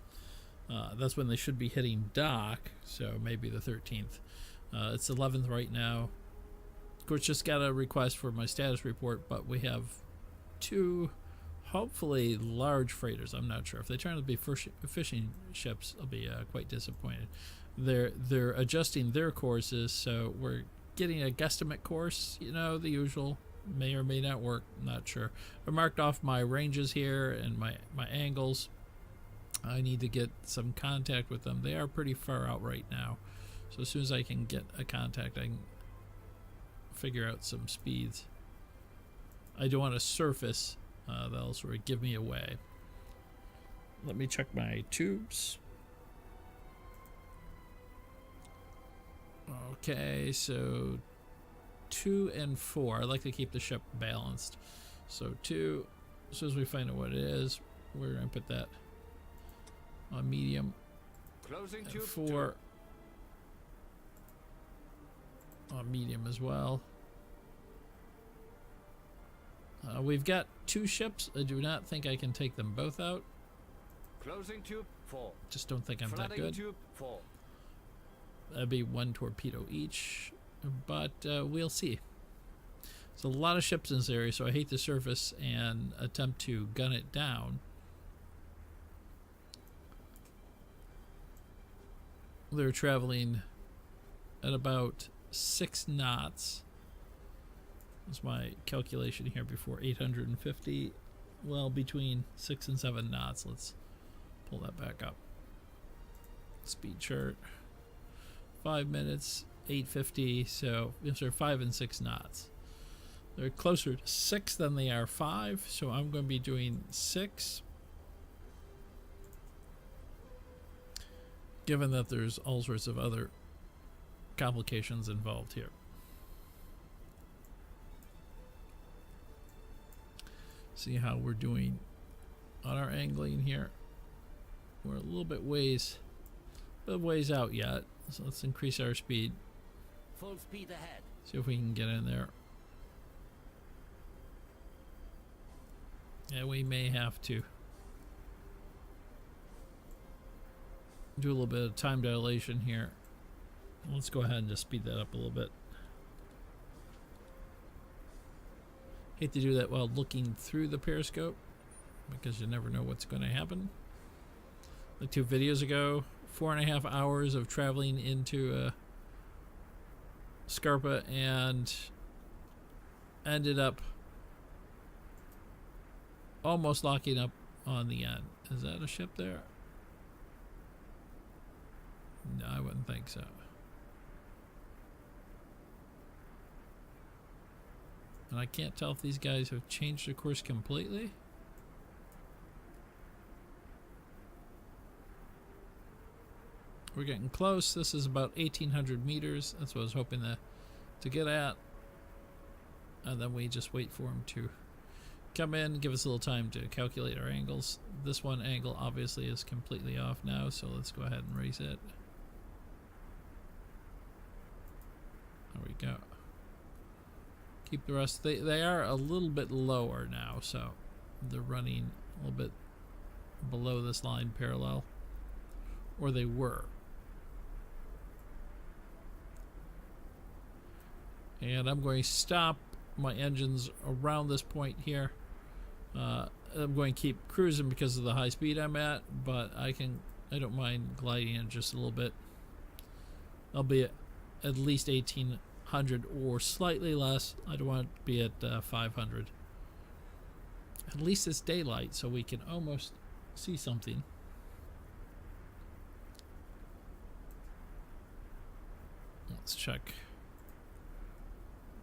Speaker 1: That's when they should be hitting dock, so maybe the 13th. It's 11th right now. Of course, just got a request for my status report, but we have 2 hopefully large freighters. I'm not sure. If they turn out to be fishing ships, I'll be quite disappointed. They're adjusting their courses, so we're getting a guesstimate course, you know, the usual. May or may not work, not sure. I marked off my ranges here and my angles. I need to get some contact with them. They are pretty far out right now, so as soon as I can get a contact, I can figure out some speeds. I don't want to surface, that'll sort of give me away. Let me check my tubes. Okay, so 2 and 4. I like to keep the ship balanced. So 2, as soon as we find out what it is, we're going to put that on medium.
Speaker 3: Closing
Speaker 1: And
Speaker 3: tube
Speaker 1: 4 on medium as well. We've got 2 ships. I do not think I can take them both out.
Speaker 3: Closing tube 4.
Speaker 1: Just don't think I'm that
Speaker 3: Flooding
Speaker 1: good.
Speaker 3: tube 4.
Speaker 1: That'd be 1 torpedo each, but we'll see. There's a lot of ships in this area, so I hate to surface and attempt to gun it down. They're traveling at about 6 knots. That's my calculation here before 850. Well, between 6 and 7 knots. Let's pull that back up. Speed chart. 5 minutes, 850. So, yes, they're 5 and 6 knots. They're closer to 6 than they are 5. So I'm going to be doing 6. Given that there's all sorts of other complications involved here. See how we're doing on our angling here. We're a little bit ways out yet, so let's increase our speed.
Speaker 3: Full speed ahead.
Speaker 1: See if we can get in there. Yeah, we may have to do a little bit of time dilation here. Let's go ahead and just speed that up a little bit. Hate to do that while looking through the periscope, because you never know what's going to happen. Like 2 videos ago, 4.5 hours of traveling into Scarpa and ended up almost locking up on the end. Is that a ship there? No, I wouldn't think so. And I can't tell if these guys have changed their course completely. We're getting close. This is about 1,800 meters. That's what I was hoping to get at. And then we just wait for them to come in, give us a little time to calculate our angles. This one angle obviously is completely off now, so let's go ahead and raise it. There we go. Keep the rest. They are a little bit lower now, so they're running a little bit below this line parallel, or they were. And I'm going to stop my engines around this point here. I'm going to keep cruising because of the high speed I'm at, but I don't mind gliding in just a little bit. I'll be at least 1,800 or slightly less. I don't want to be at 500. At least it's daylight, so we can almost see something. Let's check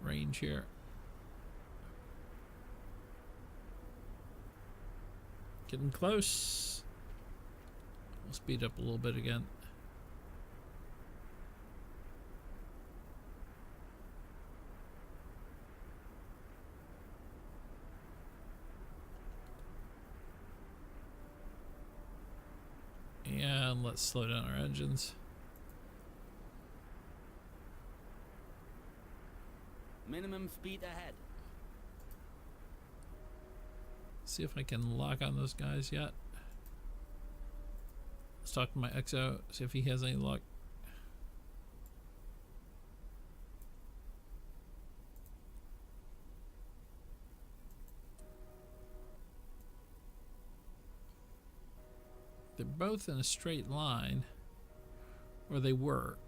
Speaker 1: range here. Getting close. We'll speed up a little bit again. And let's slow down our engines.
Speaker 3: Minimum speed ahead.
Speaker 1: See if I can lock on those guys yet. Let's talk to my XO, see if he has any luck. They're both in a straight line, or they were.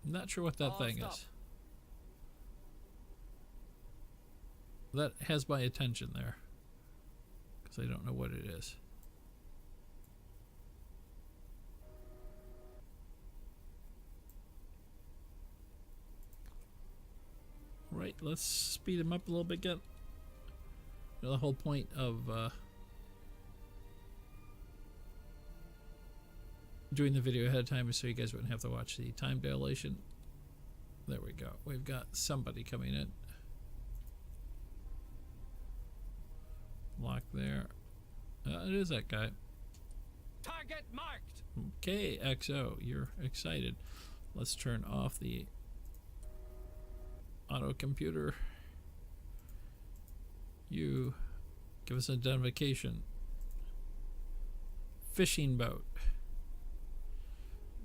Speaker 1: I'm not sure what that
Speaker 3: All
Speaker 1: thing
Speaker 3: stop.
Speaker 1: is. That has my attention there, because I don't know what it is. Right, let's speed him up a little bit again. You know, the whole point of doing the video ahead of time is so you guys wouldn't have to watch the time dilation. There we go. We've got somebody coming in. Lock there. It is that guy.
Speaker 4: Target marked.
Speaker 1: Okay, XO, you're excited. Let's turn off the auto computer. You give us identification. Fishing boat.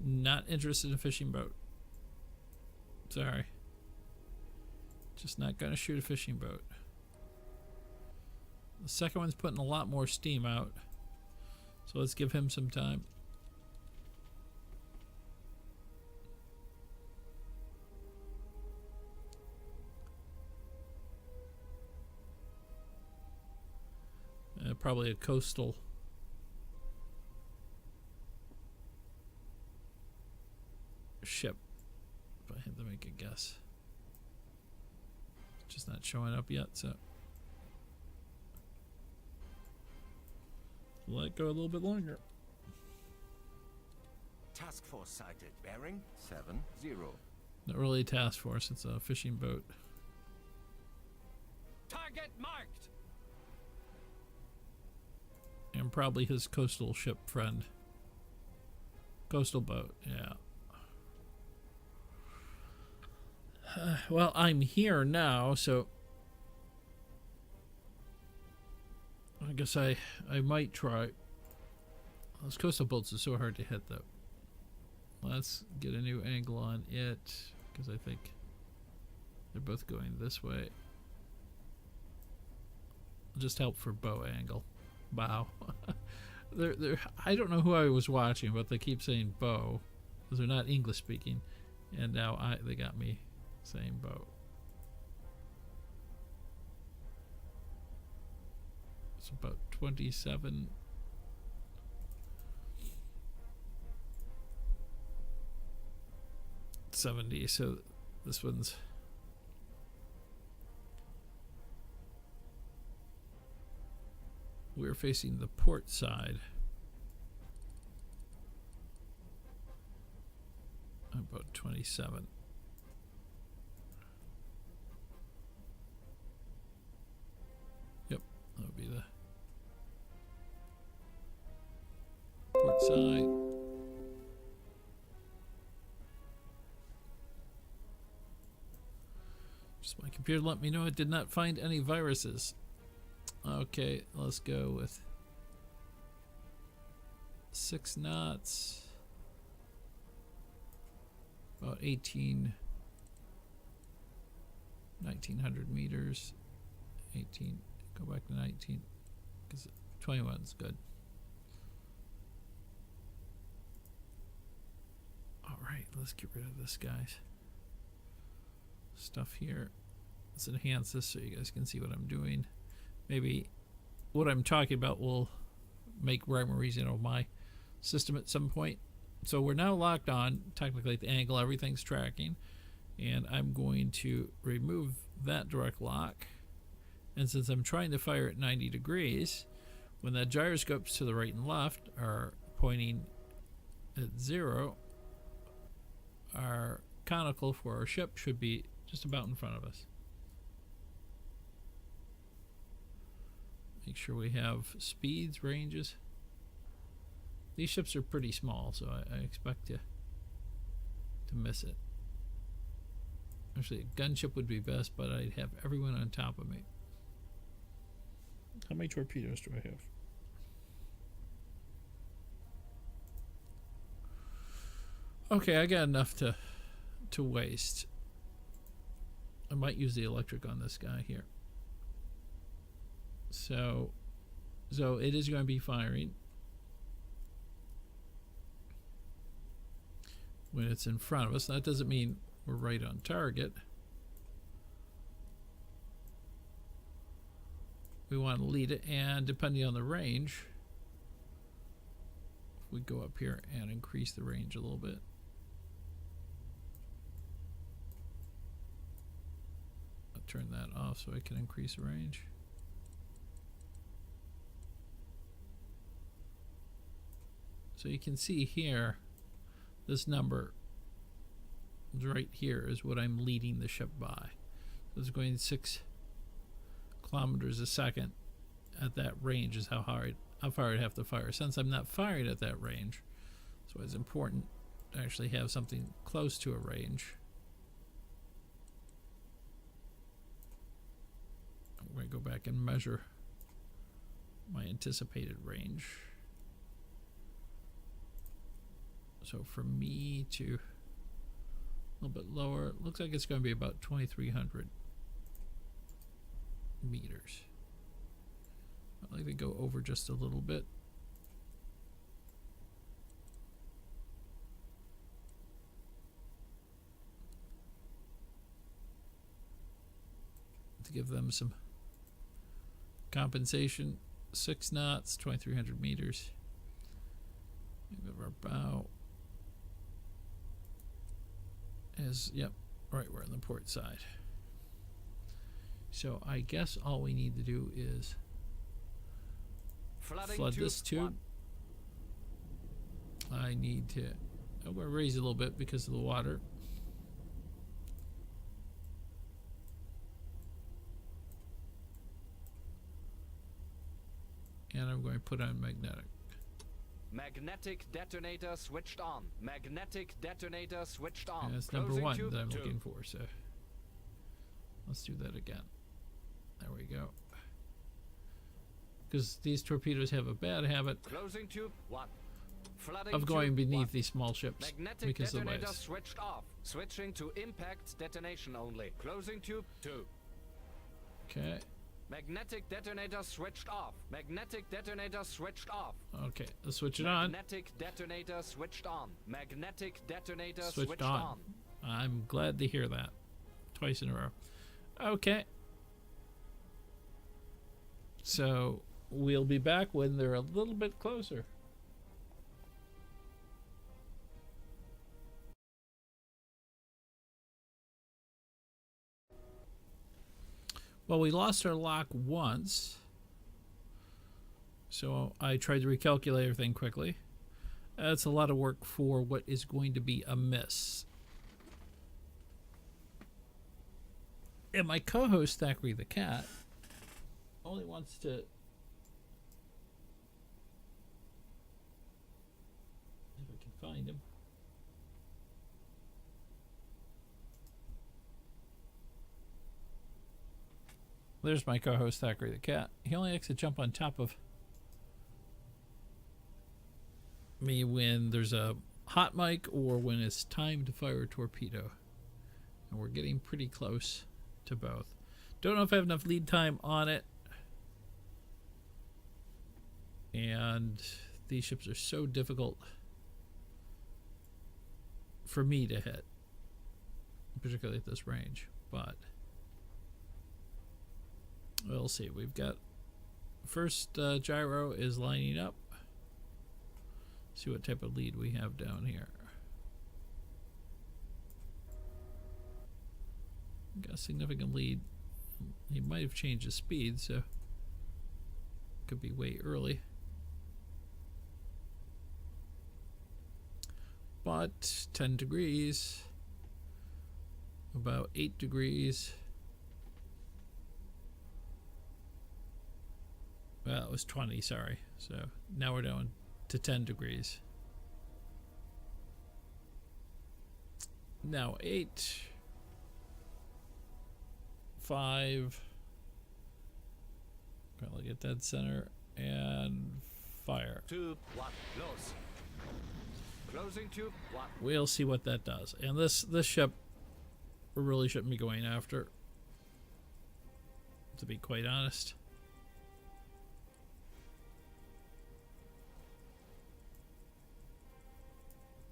Speaker 1: Not interested in a fishing boat. Sorry. Just not gonna shoot a fishing boat. The second one's putting a lot more steam out, so let's give him some time. Probably a coastal ship, if I had to make a guess. Just not showing up yet, so let it go a little bit longer.
Speaker 5: Task force sighted. Bearing 70.
Speaker 1: Not really a task force, it's a fishing boat.
Speaker 4: Target marked.
Speaker 1: And probably his coastal ship friend. Coastal boat, yeah. Well, I'm here now, so I guess I might try. Those coastal boats are so hard to hit, though. Let's get a new angle on it, because I think they're both going this way. Just help for bow angle. Bow. I don't know who I was watching, but they keep saying bow, because they're not English speaking, and now they got me saying bow. It's about 27. $70, so this one's we're facing the port side. About 27. Yep, that would be the port side. Just my computer let me know it did not find any viruses. Okay, let's go with 6 knots. About 1900 meters. 18, go back to 19, because 21's good. Alright, let's get rid of this, guys. Stuff here. Let's enhance this so you guys can see what I'm doing. Maybe what I'm talking about will make rhyme or reason of my system at some point. So we're now locked on, technically at the angle, everything's tracking. And I'm going to remove that direct lock. And since I'm trying to fire at 90 degrees, when the gyroscopes to the right and left are pointing at 0, our conical for our ship should be just about in front of us. Make sure we have speeds, ranges. These ships are pretty small, so I expect to miss it. Actually, a gunship would be best, but I'd have everyone on top of me. How many torpedoes do I have? Okay, I got enough to waste. I might use the electric on this guy here. So it is going to be firing when it's in front of us. That doesn't mean we're right on target. We want to lead it, and depending on the range, we go up here and increase the range a little bit. I'll turn that off so I can increase the range. So you can see here, this number right here is what I'm leading the ship by. So it's going 6 kilometers a second at that range is how far I'd have to fire. Since I'm not firing at that range, so it's important to actually have something close to a range. I'm going to go back and measure my anticipated range. So for me to a little bit lower, it looks like it's going to be about 2,300 meters. I'd like to go over just a little bit. To give them some compensation. 6 knots, 2,300 meters. Maybe our bow is, yep, right, we're on the port side. So I guess all we need to do is flood this tube. I need to, I'm going to raise it a little bit because of the water. And I'm going to put on magnetic.
Speaker 2: Magnetic detonator switched on. Magnetic detonator switched on.
Speaker 1: And that's number 1 that I'm looking for, so let's do that again. There we go. Because these torpedoes have a bad habit
Speaker 2: Closing tube 1. Flooding
Speaker 1: of going
Speaker 2: tube
Speaker 1: beneath
Speaker 2: 1.
Speaker 1: these small ships
Speaker 2: Magnetic
Speaker 1: because of the
Speaker 2: detonator
Speaker 1: waves.
Speaker 2: switched off. Switching to impact detonation only. Closing tube 2.
Speaker 1: Okay,
Speaker 2: Magnetic detonator switched off. Magnetic detonator switched off.
Speaker 1: okay, let's switch it on.
Speaker 2: Magnetic detonator switched on. Magnetic detonator
Speaker 1: Switched on. I'm glad to hear that. Twice in a row. Okay. So we'll be back when they're a little bit closer. Well, we lost our lock once, so I tried to recalculate everything quickly. That's a lot of work for what is going to be a miss. And my co-host, Thackeray the Cat, only wants to... If I can find him. There's my co-host, Thackeray the Cat. He only likes to jump on top of me when there's a hot mic or when it's time to fire a torpedo. And we're getting pretty close to both. Don't know if I have enough lead time on it. And these ships are so difficult for me to hit, particularly at this range. But we'll see. We've got first gyro is lining up. See what type of lead we have down here. Got a significant lead. He might have changed his speed, so could be way early. But 10 degrees, about 8 degrees. Well, it was 20, sorry. So now we're down to 10 degrees. Now 8, 5, probably get dead center, and fire.
Speaker 2: Tube 1, close. Closing tube 1.
Speaker 1: We'll see what that does. And this ship we really shouldn't be going after, to be quite honest.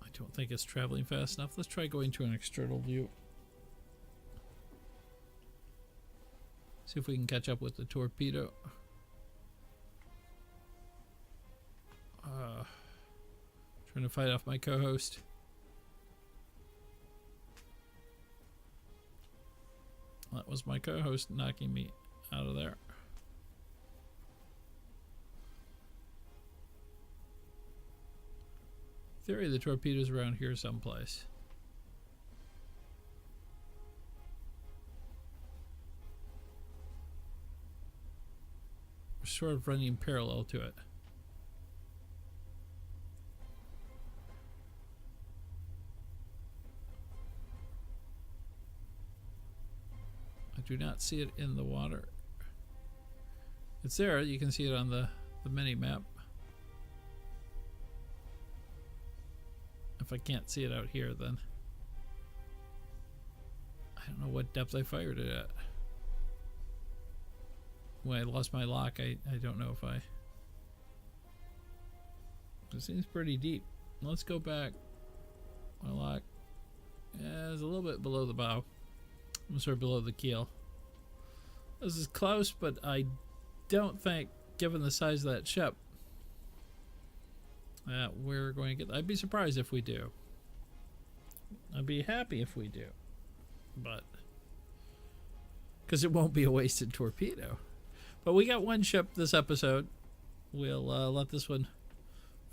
Speaker 1: I don't think it's traveling fast enough. Let's try going to an external view. See if we can catch up with the torpedo. Trying to fight off my co-host. That was my co-host knocking me out of there. In theory, the torpedo's around here someplace. We're sort of running parallel to it. I do not see it in the water. It's there. You can see it on the mini map. If I can't see it out here, then I don't know what depth I fired it at. When I lost my lock, I don't know if I... It seems pretty deep. Let's go back. My lock is a little bit below the bow. I'm sort of below the keel. This is close, but I don't think, given the size of that ship, that we're going to get... I'd be surprised if we do. I'd be happy if we do. But... because it won't be a wasted torpedo. But we got one ship this episode. We'll let this one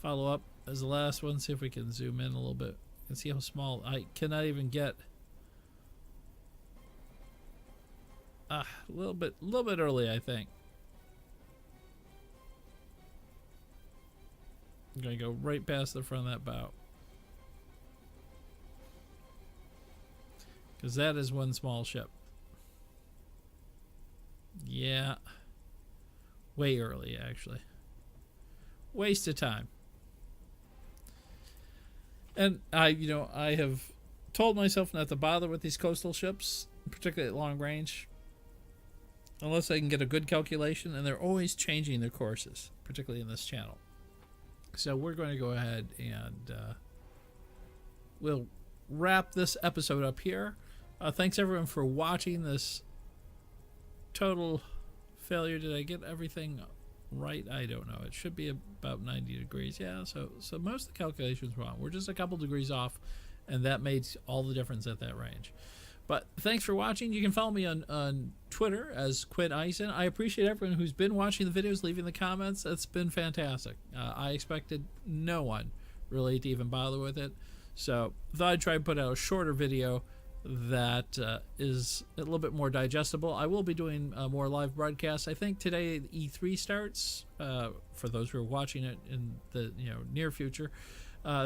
Speaker 1: follow up as the last one. See if we can zoom in a little bit and see how small. I cannot even get... a little bit early, I think. I'm gonna go right past the front of that bow, because that is one small ship. Yeah, way early actually. Waste of time. And I have told myself not to bother with these coastal ships, particularly at long range, unless I can get a good calculation, and they're always changing their courses, particularly in this channel. So we're going to go ahead and we'll wrap this episode up here. Thanks everyone for watching this total failure. Did I get everything right? I don't know. It should be about 90 degrees. Yeah, so most of the calculations were wrong. We're just a couple degrees off, and that made all the difference at that range. But thanks for watching. You can follow me on Twitter as Quinn Eisen. I appreciate everyone who's been watching the videos, leaving the comments. It's been fantastic. I expected no one really to even bother with it. So thought I'd try and put out a shorter video that is a little bit more digestible. I will be doing more live broadcasts. I think today E3 starts, for those who are watching it in the near future.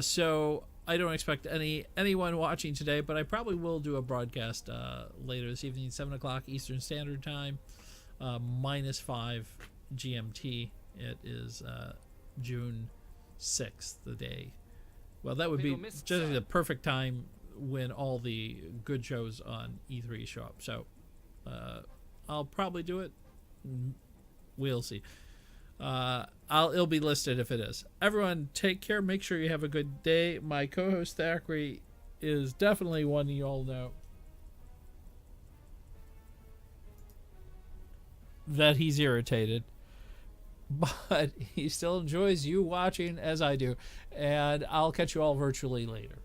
Speaker 1: So I don't expect anyone watching today, but I probably will do a broadcast later this evening, 7 o'clock Eastern Standard Time, -5 GMT. It is June 6th, the day. Well, that would be generally the perfect time when all the good shows on E3 show up. So I'll probably do it. We'll see. It'll be listed if it is. Everyone, take care. Make sure you have a good day. My co-host Thackeray is definitely one you all know that he's irritated. but he still enjoys you watching as I do. And I'll catch you all virtually later.